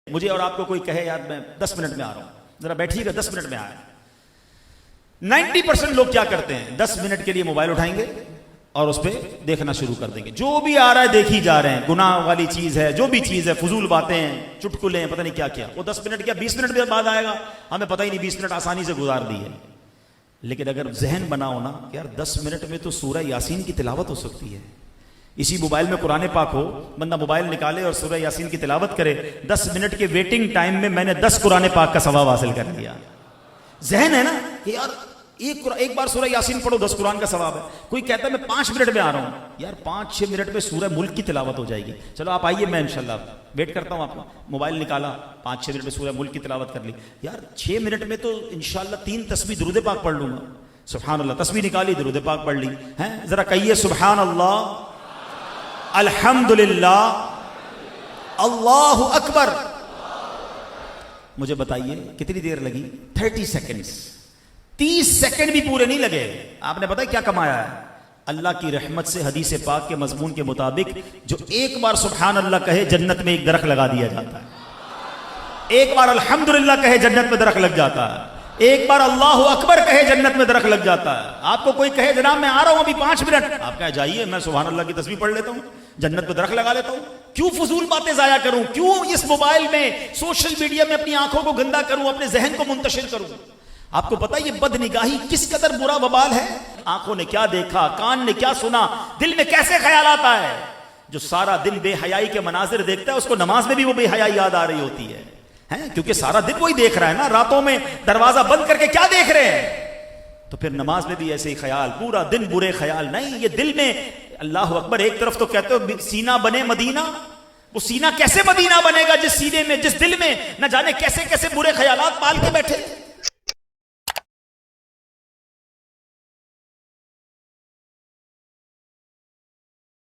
مجھے اور آپ کو کوئی کہے یار میں 10 منٹ میں آ رہا ہوں، ذرا بیٹھیے گا 10 منٹ میں آئے. 90% لوگ کیا کرتے ہیں 10 منٹ کے لیے موبائل اٹھائیں گے اور اس پہ دیکھنا شروع کر دیں گے. جو بھی آ رہا ہے دیکھی جا رہے ہیں، گناہ والی چیز ہے، جو بھی چیز ہے، فضول باتیں ہیں، چٹکلے ہیں، پتہ نہیں کیا کیا. وہ 10 منٹ کیا 20 منٹ بعد آئے گا، ہمیں پتہ ہی نہیں 20 منٹ آسانی سے گزار دی ہے. لیکن اگر ذہن بناؤ نا کہ یار 10 منٹ میں تو سورہ یاسین کی تلاوت ہو سکتی ہے. اسی موبائل میں قرآن پاک ہو، بندہ موبائل نکالے اور سورہ یاسین کی تلاوت کرے، 10 منٹ کے ویٹنگ ٹائم میں میں نے 10 قرآن پاک کا ثواب حاصل کر لیا. ذہن ہے نا کہ یار ایک بار سورہ یاسین پڑھو 10 قرآن کا ثواب ہے. کوئی کہتا ہے میں 5 منٹ میں آ رہا ہوں، یار 5-6 منٹ میں سورہ ملک کی تلاوت ہو جائے گی. چلو آپ آئیے، میں انشاءاللہ ویٹ کرتا ہوں. آپ موبائل نکالا، 5-6 منٹ میں سورہ ملک کی تلاوت کر لی. یار 6 منٹ میں تو انشاءاللہ 3 تسبیح درود پاک پڑھ لوں گا. سبحان اللہ، تسبیح نکالی، درود پاک پڑھ لی. ہیں ذرا کہیے سبحان اللہ، الحمدللہ، اللہ اکبر. مجھے بتائیے کتنی دیر لگی؟ 30 سیکنڈز. 30 سیکنڈ بھی پورے نہیں لگے. آپ نے پتا کیا کمایا ہے؟ اللہ کی رحمت سے حدیث پاک کے مضمون کے مطابق جو ایک بار سبحان اللہ کہے جنت میں ایک درخت لگا دیا جاتا ہے. ایک بار الحمدللہ کہے جنت میں درخت لگ جاتا ہے. ایک بار اللہ اکبر کہے جنت میں درخت لگ جاتا ہے. آپ کو کوئی کہے جناب میں آ رہا ہوں ابھی 5 منٹ، آپ کہے جائیے میں سبحان اللہ کی تسبیح پڑھ لیتا ہوں، جنت میں درخت لگا لیتا ہوں. کیوں فضول باتیں ضائع کروں؟ کیوں اس موبائل میں سوشل میڈیا میں اپنی آنکھوں کو گندا کروں، اپنے ذہن کو منتشر کروں؟ آپ کو پتا یہ بد نگاہی کس قدر برا وبال ہے؟ آنکھوں نے کیا دیکھا، کان نے کیا سنا، دل میں کیسے خیالات آئے. جو سارا دن بے حیائی کے مناظر دیکھتا ہے اس کو نماز میں بھی وہ بے حیائی یاد آ رہی ہوتی ہے، کیونکہ سارا دن وہی دیکھ رہا ہے نا. راتوں میں دروازہ بند کر کے کیا دیکھ رہے ہیں؟ تو پھر نماز میں بھی ایسے ہی خیال، پورا دن برے خیال. نہیں، یہ دل میں اللہ اکبر. ایک طرف تو کہتے ہو سینہ بنے مدینہ، وہ سینہ کیسے مدینہ بنے گا جس سینے میں، جس دل میں نہ جانے کیسے کیسے برے خیالات پال کے بیٹھے.